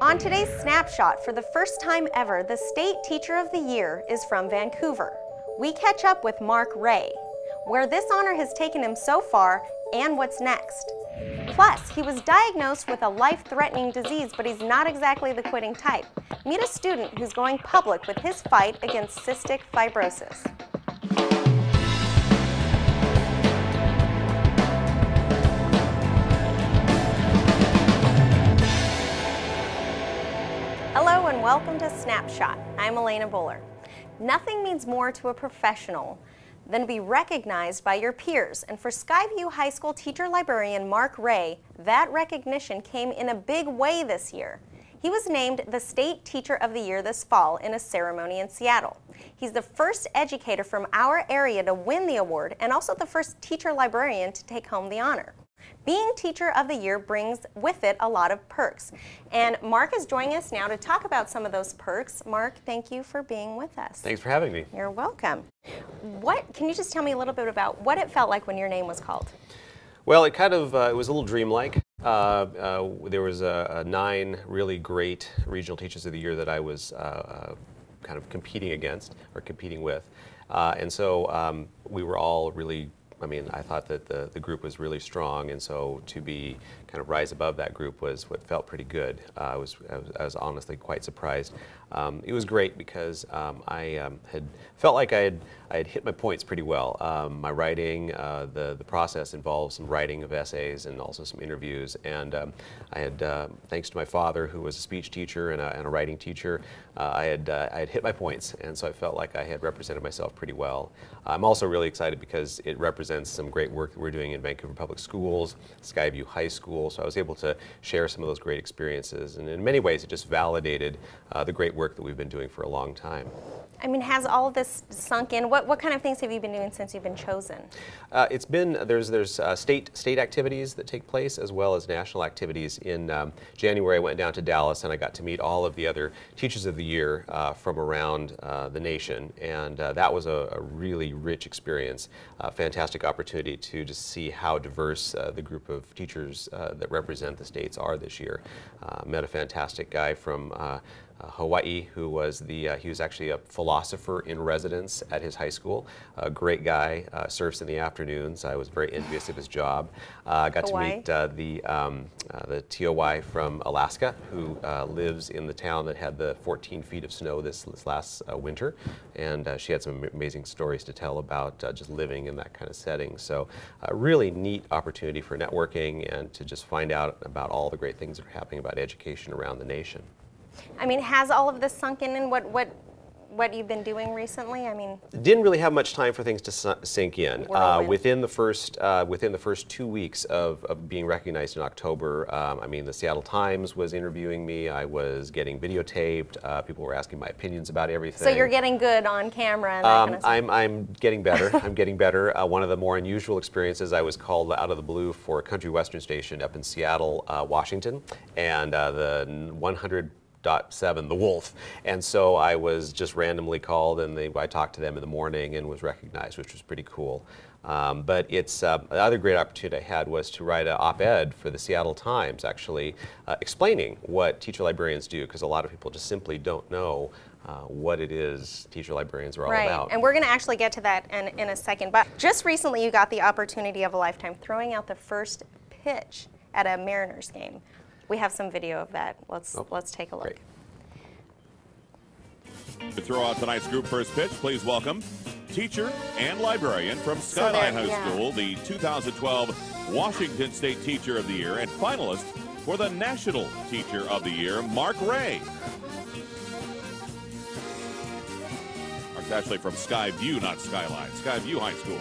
On today's Snapshot, for the first time ever, the State Teacher of the Year is from Vancouver. We catch up with Mark Ray, where this honor has taken him so far and what's next. Plus, he was diagnosed with a life-threatening disease, but he's not exactly the quitting type. Meet a student who's going public with his fight against cystic fibrosis. Hello and welcome to Snapshot. I'm Elena Buller. Nothing means more to a professional than to be recognized by your peers. And for Skyview High School teacher librarian Mark Ray, that recognition came in a big way this year. He was named the State Teacher of the Year this fall in a ceremony in Seattle. He's the first educator from our area to win the award and also the first teacher librarian to take home the honor. Being Teacher of the Year brings with it a lot of perks. And Mark is joining us now to talk about some of those perks. Mark, thank you for being with us. Thanks for having me. You're welcome. Can you just tell me a little bit about what it felt like when your name was called? Well, it kind of, it was a little dreamlike. There was 9 really great regional teachers of the year that I was kind of competing against or competing with. And so we were all really, I thought that the group was really strong, and so to be kind of rise above that group was what felt pretty good. I was honestly quite surprised. It was great because I had felt like I had hit my points pretty well. My writing, the process involved some writing of essays and also some interviews, and I had, thanks to my father, who was a speech teacher and a writing teacher, I had hit my points, and so I felt like I had represented myself pretty well. I'm also really excited because it represents some great work that we're doing in Vancouver Public Schools, Skyview High School, so I was able to share some of those great experiences, and in many ways it just validated the great work that we've been doing for a long time. Has all of this sunk in? What kind of things have you been doing since you've been chosen? It's been, there's state activities that take place as well as national activities. In January I went down to Dallas and I got to meet all of the other Teachers of the Year from around the nation, and that was a really rich experience, a fantastic opportunity to just see how diverse the group of teachers that represent the states are this year. Met a fantastic guy from Hawaii, who was he was actually a philosopher in residence at his high school. A great guy, surfs in the afternoons. I was very envious of his job. Got Hawaii. to meet the TOY from Alaska, who lives in the town that had the 14 feet of snow this last winter, and she had some amazing stories to tell about just living in that kind of setting. So a really neat opportunity for networking and to just find out about all the great things that are happening about education around the nation. Has all of this sunk in what you've been doing recently? Didn't really have much time for things to sink in. Within the first 2 weeks of being recognized in October, the Seattle Times was interviewing me. I was getting videotaped. People were asking my opinions about everything. So you're getting good on camera and that kind of stuff. I'm getting better. I'm getting better. One of the more unusual experiences, I was called out of the blue for a country western station up in Seattle, Washington, and the 100.7, The Wolf, and so I was just randomly called, and I talked to them in the morning and was recognized, which was pretty cool. But it's the other great opportunity I had was to write an op-ed for the Seattle Times, actually explaining what teacher librarians do, because a lot of people just simply don't know what it is teacher librarians are all about. And we're going to actually get to that in a second. But just recently you got the opportunity of a lifetime, throwing out the first pitch at a Mariners game. We have some video of that. Let's take a look. Great. To throw out tonight's group first pitch, please welcome teacher and librarian from Skyview High School, the 2012 Washington State Teacher of the Year and finalist for the National Teacher of the Year, Mark Ray. Mark's actually from Skyview, not Skyline. Skyview High School.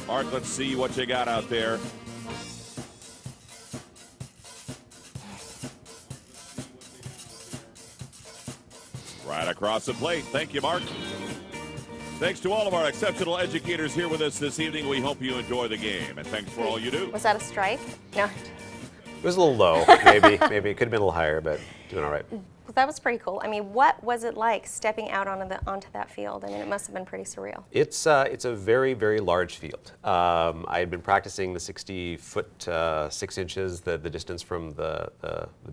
Mark, let's see what you got out there. Right across the plate. Thank you, Mark. Thanks to all of our exceptional educators here with us this evening. We hope you enjoy the game, and thanks for all you do. Was that a strike? No. It was a little low, maybe. Maybe it could have been a little higher, but doing all right. That was pretty cool. I mean, what was it like stepping out onto that field? I mean, it must have been pretty surreal. It's a very, very large field. I had been practicing the 60-foot 6 inches, the distance from the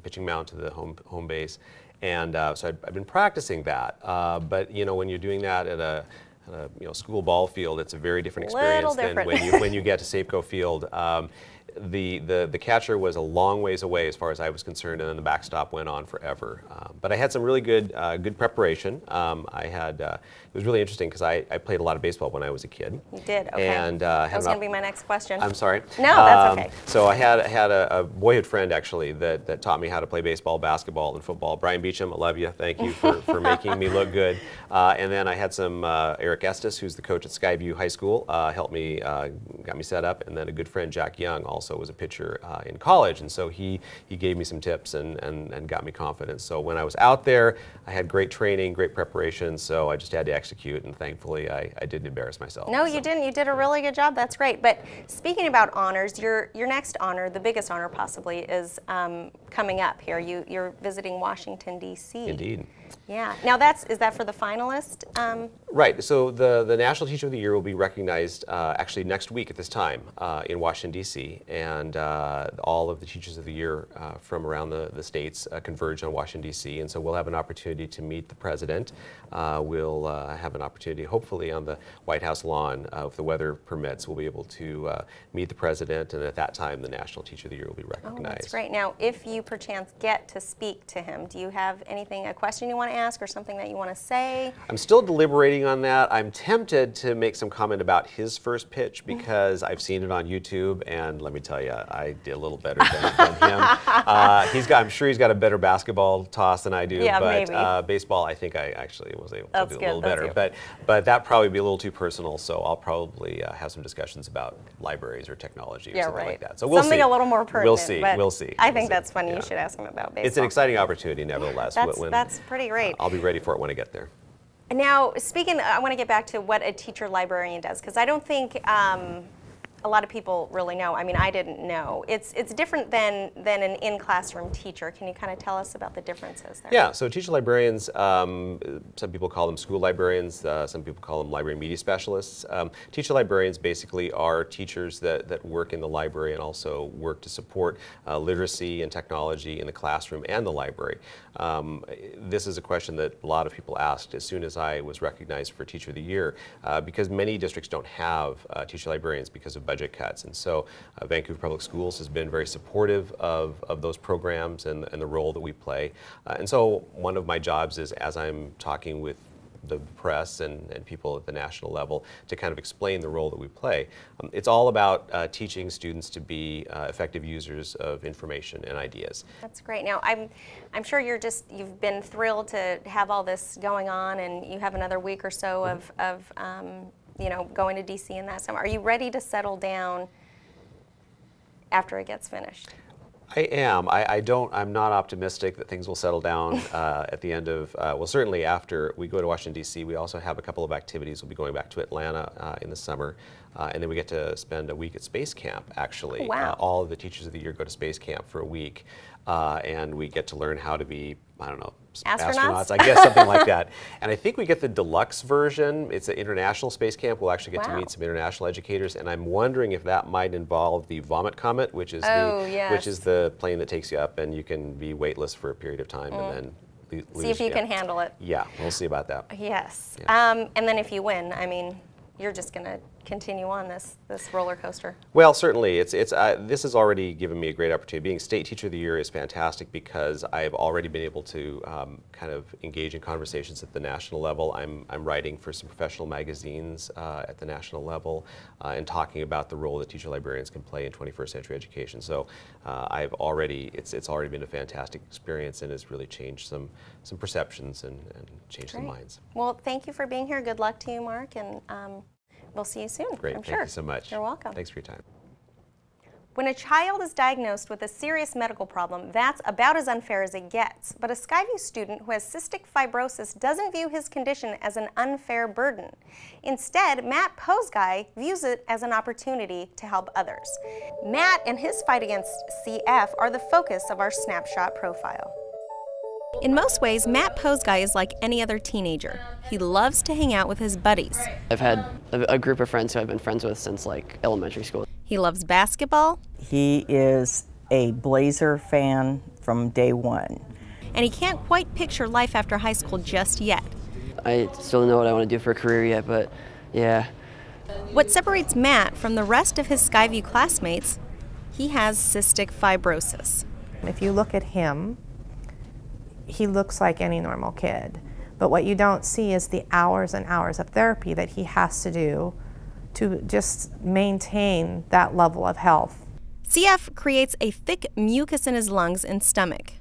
pitching mound to the home base, and so I've been practicing that. But you know, when you're doing that at a school ball field, it's a very different experience than when you get to Safeco Field. The catcher was a long ways away as far as I was concerned, and then the backstop went on forever. But I had some really good preparation. It was really interesting because I played a lot of baseball when I was a kid. You did, okay. And that was going to be my next question. I'm sorry. No, that's okay. So I had a boyhood friend actually that taught me how to play baseball, basketball, and football. Brian Beecham, I love you. Thank you for making me look good. And then I had some Eric Estes, who's the coach at Skyview High School, helped me, got me set up, and then a good friend, Jack Young, also was a pitcher in college, and so he gave me some tips and got me confidence. So when I was out there, I had great training, great preparation, so I just had to execute, and thankfully I didn't embarrass myself. No, you didn't. You did a really good job. That's great. But speaking about honors, your next honor, the biggest honor possibly, is coming up here. You're visiting Washington, D.C. Indeed. Yeah. Now is that for the finalist? Right. So the National Teacher of the Year will be recognized actually next week at this time in Washington, D.C. And all of the Teachers of the Year from around the states converge on Washington, D.C. And so we'll have an opportunity to meet the President. We'll have an opportunity, hopefully, on the White House lawn, if the weather permits, we'll be able to meet the President. And at that time, the National Teacher of the Year will be recognized. Oh, that's great. Now, if you perchance get to speak to him, do you have a question you want to ask or something that you want to say? I'm still deliberating on that. I'm tempted to make some comment about his first pitch because I've seen it on YouTube, and let me tell you, I did a little better than him. I'm sure he's got a better basketball toss than I do, yeah, but maybe. Baseball, I think I actually was able to do a little better. Good. But that probably be a little too personal, so I'll probably have some discussions about libraries or technology or something like that. So we'll see. Something a little more pertinent. We'll see. I think that's funny. You should ask him about baseball. It's an exciting opportunity, nevertheless. That's pretty great. I'll be ready for it when I get there. Now, I want to get back to what a teacher librarian does, because I don't think a lot of people really know. I mean, I didn't know. It's different than an in-classroom teacher. Can you kind of tell us about the differences there? Yeah, so teacher librarians, some people call them school librarians, some people call them library media specialists. Teacher librarians basically are teachers that work in the library and also work to support literacy and technology in the classroom and the library. This is a question that a lot of people asked as soon as I was recognized for Teacher of the Year, because many districts don't have teacher librarians because of budget cuts. And so Vancouver Public Schools has been very supportive of those programs and the role that we play. And so one of my jobs is, as I'm talking with the press and people at the national level, to kind of explain the role that we play. It's all about teaching students to be effective users of information and ideas. That's great. Now, I'm sure you've been thrilled to have all this going on, and you have another week or so of going to DC in that summer. Are you ready to settle down after it gets finished? I am. I'm not optimistic that things will settle down at the end of, well, certainly after we go to Washington, D.C., we also have a couple of activities. We'll be going back to Atlanta in the summer, and then we get to spend a week at Space Camp, actually. Oh, wow. All of the Teachers of the Year go to Space Camp for a week, and we get to learn how to be, I don't know, astronauts, I guess, something like that. And I think we get the deluxe version. It's an international space camp. We'll actually get to meet some international educators, and I'm wondering if that might involve the Vomit Comet, which is the plane that takes you up and you can be weightless for a period of time and then see if you can handle it. Yeah, we'll see about that. Yes. Yeah. And then if you win, I mean, you're just going to continue on this roller coaster. Well, certainly. This has already given me a great opportunity. Being State Teacher of the Year is fantastic because I've already been able to kind of engage in conversations at the national level. I'm writing for some professional magazines at the national level and talking about the role that teacher librarians can play in 21st century education. So it's already been a fantastic experience and has really changed some perceptions and changed some minds. Well, thank you for being here. Good luck to you, Mark, and we'll see you soon. Great. I'm Thank sure. you so much. You're welcome. Thanks for your time. When a child is diagnosed with a serious medical problem, that's about as unfair as it gets. But a Skyview student who has cystic fibrosis doesn't view his condition as an unfair burden. Instead, Matt Pozsgai views it as an opportunity to help others. Matt and his fight against CF are the focus of our Snapshot profile. In most ways, Matt Pozsgai is like any other teenager. He loves to hang out with his buddies. I've had a group of friends who I've been friends with since like elementary school. He loves basketball. He is a Blazer fan from day one. And he can't quite picture life after high school just yet. I still don't know what I want to do for a career yet, but yeah. What separates Matt from the rest of his Skyview classmates, he has cystic fibrosis. If you look at him, he looks like any normal kid. But what you don't see is the hours and hours of therapy that he has to do to just maintain that level of health. CF creates a thick mucus in his lungs and stomach,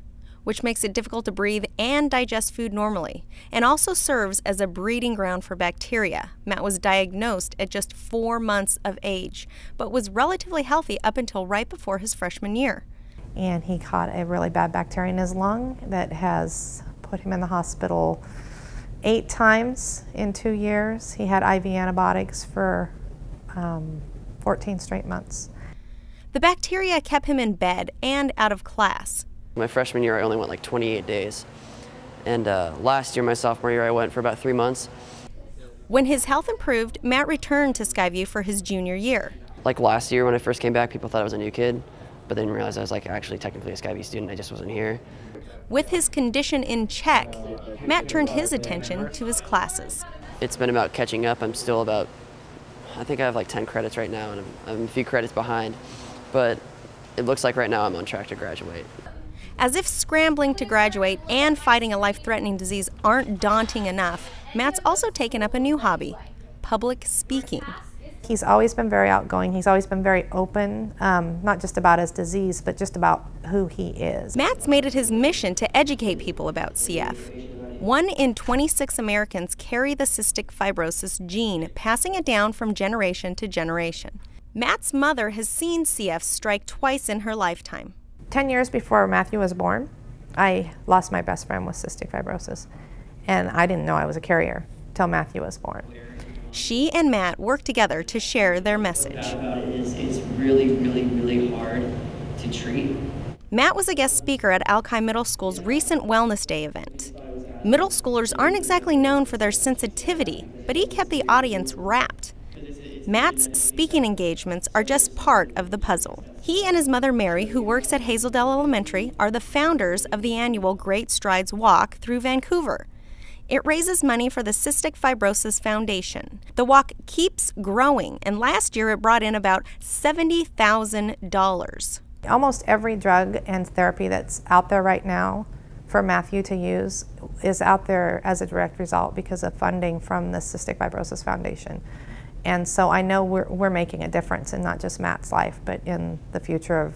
which makes it difficult to breathe and digest food normally, and also serves as a breeding ground for bacteria. Matt was diagnosed at just 4 months of age, but was relatively healthy up until right before his freshman year. And he caught a really bad bacteria in his lung that has put him in the hospital 8 times in 2 years. He had IV antibiotics for 14 straight months. The bacteria kept him in bed and out of class. My freshman year, I only went like 28 days. And last year, my sophomore year, I went for about 3 months. When his health improved, Matt returned to Skyview for his junior year. Like last year when I first came back, people thought I was a new kid, but they didn't realize I was like actually technically a Skyview student. I just wasn't here. With his condition in check, Matt turned his attention to his classes. It's been about catching up. I'm still about, I think I have like 10 credits right now, and I'm a few credits behind. But it looks like right now I'm on track to graduate. As if scrambling to graduate and fighting a life-threatening disease aren't daunting enough, Matt's also taken up a new hobby, public speaking. He's always been very outgoing. He's always been very open, not just about his disease, but just about who he is. Matt's made it his mission to educate people about CF. 1 in 26 Americans carry the cystic fibrosis gene, passing it down from generation to generation. Matt's mother has seen CF strike twice in her lifetime. 10 years before Matthew was born, I lost my best friend with cystic fibrosis, and I didn't know I was a carrier till Matthew was born. She and Matt work together to share their message. It's really, really, really hard to treat. Matt was a guest speaker at Alki Middle School's recent Wellness Day event. Middle schoolers aren't exactly known for their sensitivity, but he kept the audience rapt. Matt's speaking engagements are just part of the puzzle. He and his mother Mary, who works at Hazeldale Elementary, are the founders of the annual Great Strides Walk through Vancouver. It raises money for the Cystic Fibrosis Foundation. The walk keeps growing, and last year it brought in about $70,000. Almost every drug and therapy that's out there right now for Matthew to use is out there as a direct result because of funding from the Cystic Fibrosis Foundation. And so I know we're making a difference in not just Matt's life, but in the future of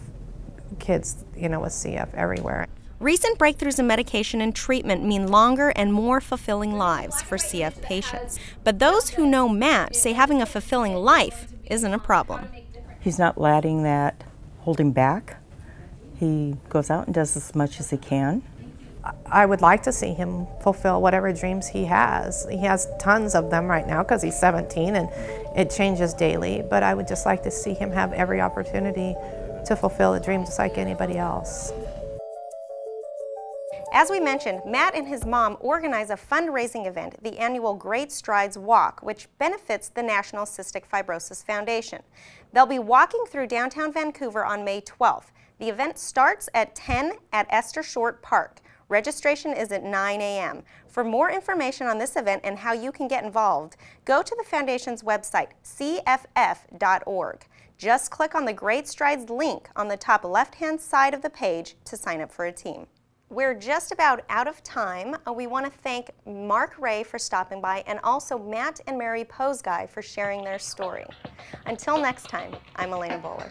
kids, with CF everywhere. Recent breakthroughs in medication and treatment mean longer and more fulfilling lives for CF patients. But those who know Matt say having a fulfilling life isn't a problem. He's not letting that hold him back. He goes out and does as much as he can. I would like to see him fulfill whatever dreams he has. He has tons of them right now because he's 17 and it changes daily, but I would just like to see him have every opportunity to fulfill a dream just like anybody else. As we mentioned, Matt and his mom organize a fundraising event, the annual Great Strides Walk, which benefits the National Cystic Fibrosis Foundation. They'll be walking through downtown Vancouver on May 12th. The event starts at 10 at Esther Short Park. Registration is at 9 a.m. For more information on this event and how you can get involved, go to the Foundation's website, cff.org. Just click on the Great Strides link on the top left-hand side of the page to sign up for a team. We're just about out of time. We want to thank Mark Ray for stopping by and also Matt and Mary Pozsgai for sharing their story. Until next time, I'm Elena Buller.